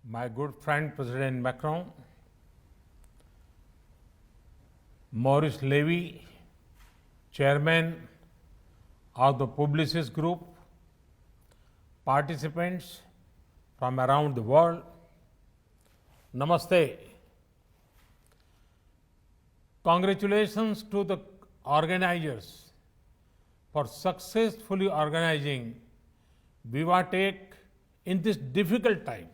my good friend President Macron, Maurice Levy, Chairman of the Publicis Group, participants from around the world, Namaste. Congratulations to the organizers for successfully organizing VivaTech in this difficult time.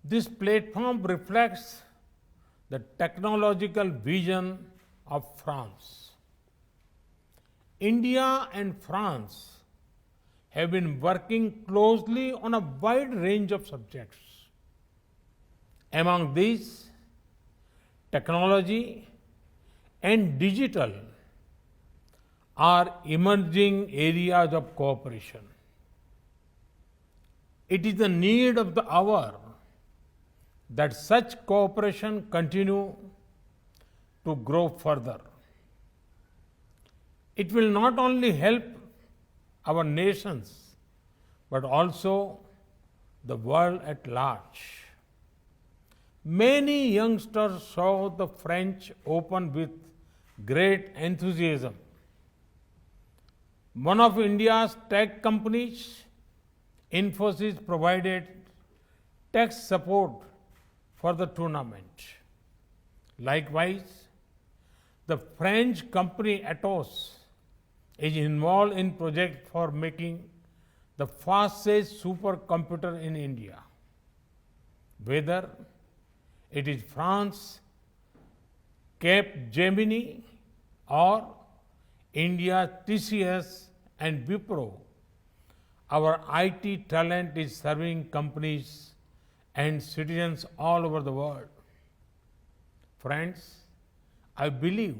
This platform reflects the technological vision of France. India and France have been working closely on a wide range of subjects. Among these, technology and digital are emerging areas of cooperation. It is the need of the hour that such cooperation continue to grow further. It will not only help our nations, but also the world at large. Many youngsters saw the French Open with great enthusiasm. One of India's tech companies, Infosys, provided tech support for the tournament. Likewise, the French company Atos is involved in project for making the fastest supercomputer in India. Whether it is France, Capgemini, or India, TCS and Wipro, our IT talent is serving companies and citizens all over the world. Friends, I believe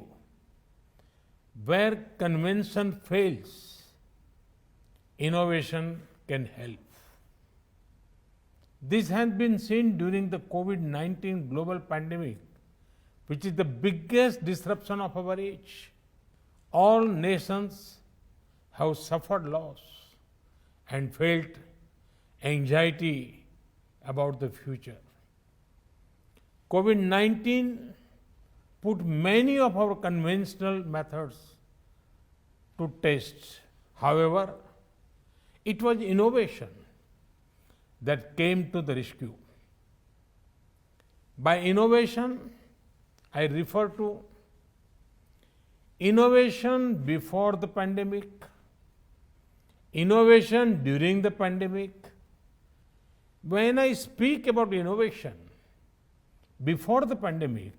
where convention fails, innovation can help. This has been seen during the COVID-19 global pandemic, which is the biggest disruption of our age. All nations have suffered loss and felt anxiety about the future. COVID-19 put many of our conventional methods to test. However, it was innovation that came to the rescue. By innovation, I refer to innovation before the pandemic, innovation during the pandemic. When I speak about innovation before the pandemic,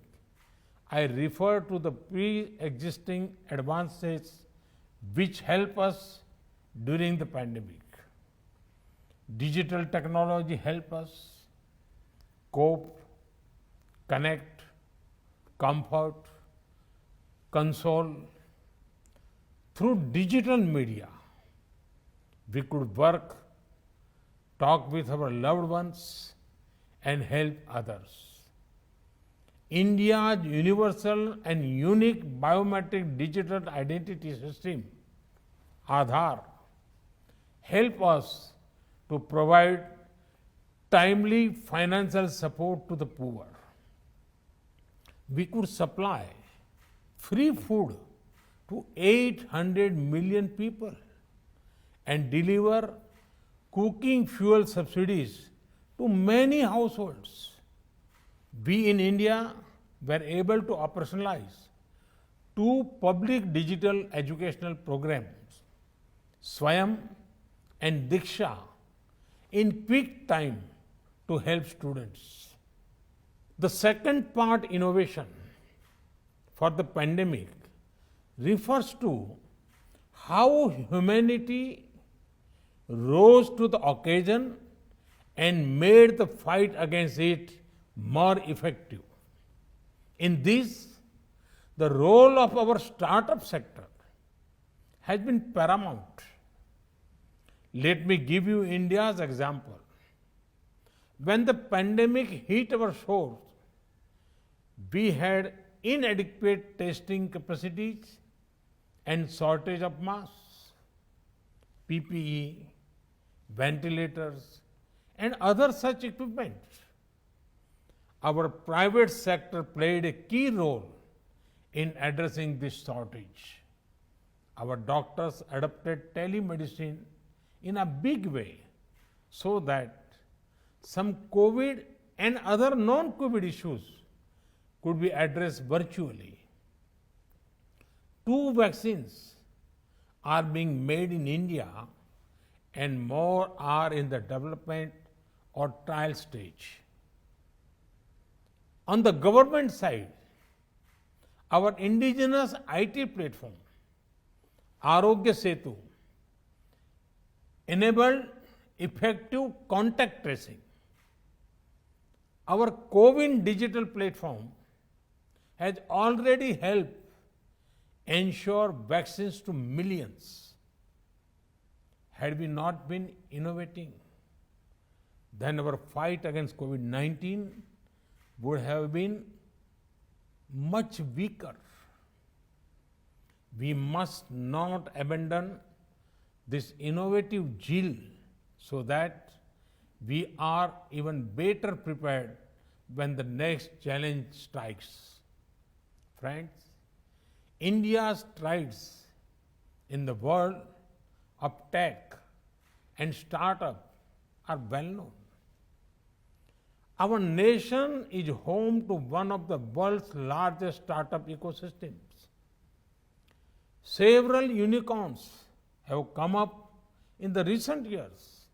I refer to the pre-existing advances which help us during the pandemic. Digital technology help us cope, connect, comfort, console. Through digital media, we could work, talk with our loved ones, and help others. India's universal and unique biometric digital identity system, Aadhaar, help us to provide timely financial support to the poor. We could supply free food to 800 million people and deliver cooking fuel subsidies to many households. We in India were able to operationalize 2 public digital educational programs, Swayam and Diksha, in quick time to help students. The second part, innovation, for the pandemic refers to how humanity rose to the occasion and made the fight against it more effective. In this, the role of our startup sector has been paramount. Let me give you India's example. When the pandemic hit our shores, we had inadequate testing capacities and shortage of masks, PPE, ventilators, and other such equipment. Our private sector played a key role in addressing this shortage. Our doctors adopted telemedicine in a big way so that some COVID and other non-COVID issues could be addressed virtually. 2 vaccines are being made in India and more are in the development or trial stage. On the government side, our indigenous IT platform, Arogya Setu, enabled effective contact tracing. Our CoWIN digital platform has already helped ensure vaccines to millions. Had we not been innovating, then our fight against COVID-19 would have been much weaker. We must not abandon this innovative zeal so that we are even better prepared when the next challenge strikes. Friends, India's strides in the world of tech and startup are well known. Our nation is home to one of the world's largest startup ecosystems. Several unicorns have come up in the recent years.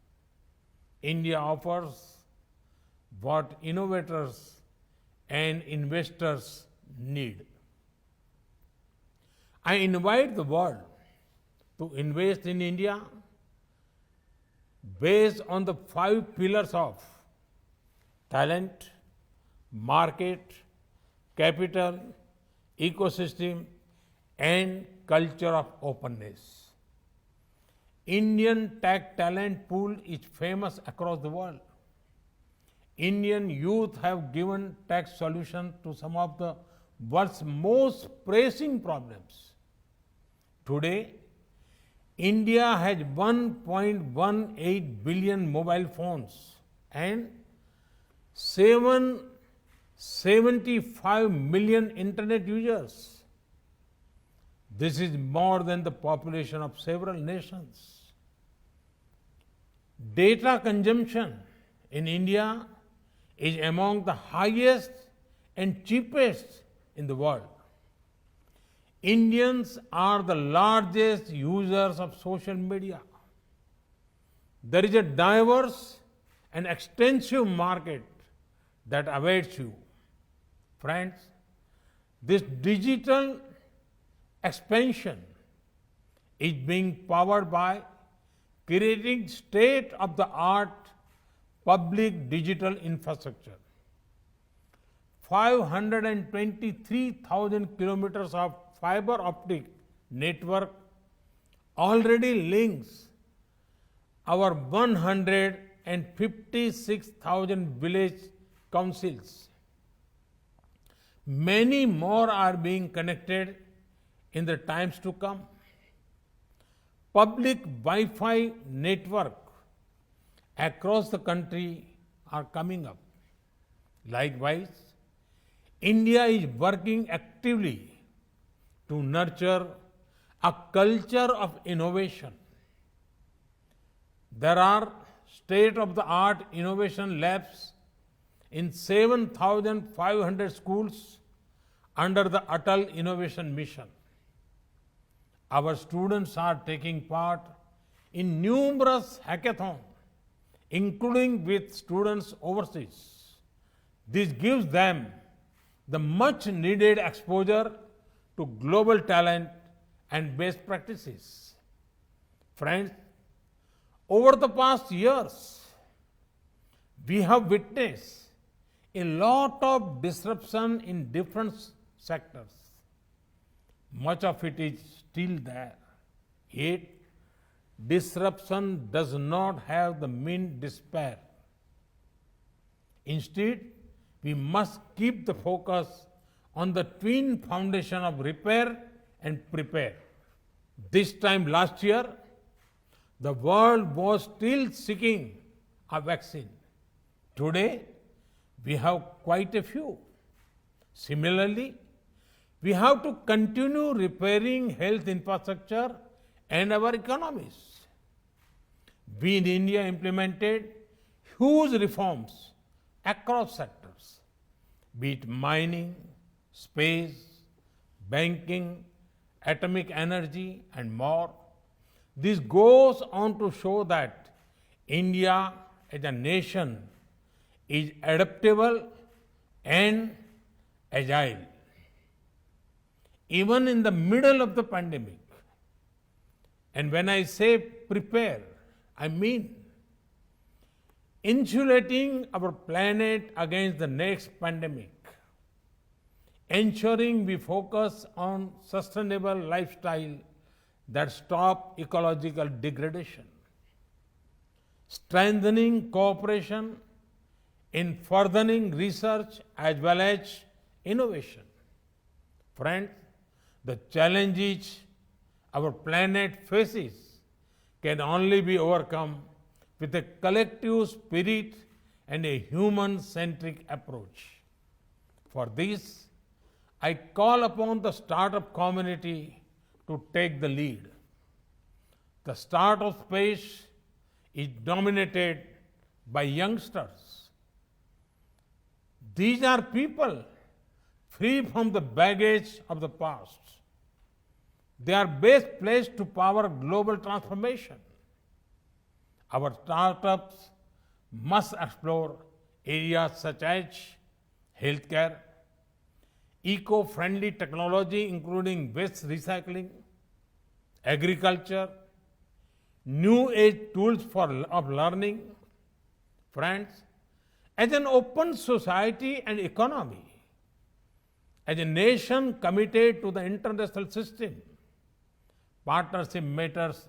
India offers what innovators and investors need. I invite the world to invest in India based on the 5 pillars of talent, market, capital, ecosystem, and culture of openness. Indian tech talent pool is famous across the world. Indian youth have given tech solutions to some of the world's most pressing problems. Today, India has 1.18 billion mobile phones and 775 million internet users. This is more than the population of several nations. Data consumption in India is among the highest and cheapest in the world. Indians are the largest users of social media. There is a diverse and extensive market that awaits you. Friends, this digital expansion is being powered by creating state-of-the-art public digital infrastructure. 523,000 kilometers of fiber optic network already links our 156,000 village councils. Many more are being connected in the times to come. Public Wi-Fi network across the country are coming up. Likewise, India is working actively to nurture a culture of innovation. There are state-of-the-art innovation labs in 7,500 schools under the Atal Innovation Mission. Our students are taking part in numerous hackathons, including with students overseas. This gives them the much needed exposure to global talent and best practices. Friends, over the past years, we have witnessed a lot of disruption in different sectors. Much of it is still there. Yet, disruption does not have the mean despair. Instead, we must keep the focus on the twin foundation of repair and prepare. This time last year, the world was still seeking a vaccine. Today, we have quite a few. Similarly, we have to continue repairing health infrastructure and our economies. We in India implemented huge reforms across sectors, be it mining, space, banking, atomic energy, and more. This goes on to show that India as a nation is adaptable and agile. Even in the middle of the pandemic, and when I say prepare, I mean insulating our planet against the next pandemic, ensuring we focus on sustainable lifestyle that stop ecological degradation, strengthening cooperation in furthering research as well as innovation. Friends, the challenges our planet faces can only be overcome with a collective spirit and a human-centric approach. For this, I call upon the startup community to take the lead. The startup space is dominated by youngsters. These are people free from the baggage of the past. They are best placed to power global transformation. Our startups must explore areas such as healthcare, eco-friendly technology including waste recycling, agriculture, new age tools of learning. Friends, as an open society and economy, as a nation committed to the international system, partnership matters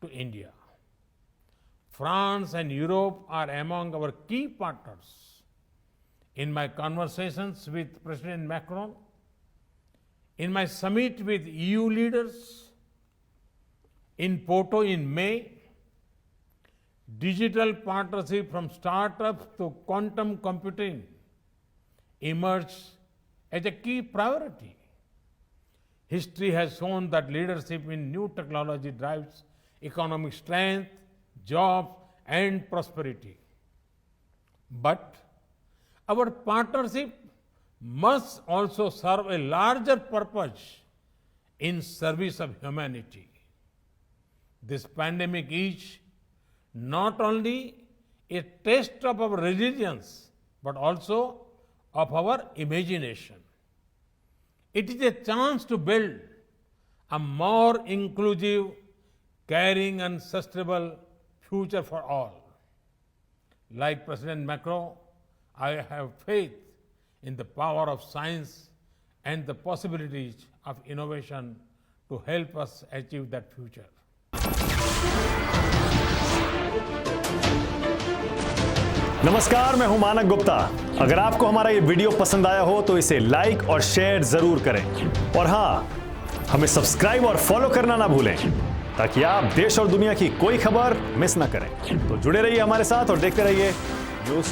to India. France and Europe are among our key partners. In my conversations with President Macron, in my summit with EU leaders, in Porto in May, digital partnership from startups to quantum computing emerged as a key priority. History has shown that leadership in new technology drives economic strength, jobs, and prosperity. But our partnership must also serve a larger purpose in service of humanity. This pandemic is not only a test of our resilience, but also of our imagination. It is a chance to build a more inclusive, caring, and sustainable future for all. Like President Macron, I have faith in the power of science and the possibilities of innovation to help us achieve that future. नमस्कार, मैं हूं मानक गुप्ता। अगर आपको हमारा ये video पसंद आया हो तो इसे लाइक और शेयर जरूर करें और हां, हमें सब्सक्राइब और फॉलो करना ना भूलें ताकि आप देश और दुनिया की कोई खबर मिस ना करें। तो जुड़े रहिए हमारे साथ और देखते रहिए न्यूज़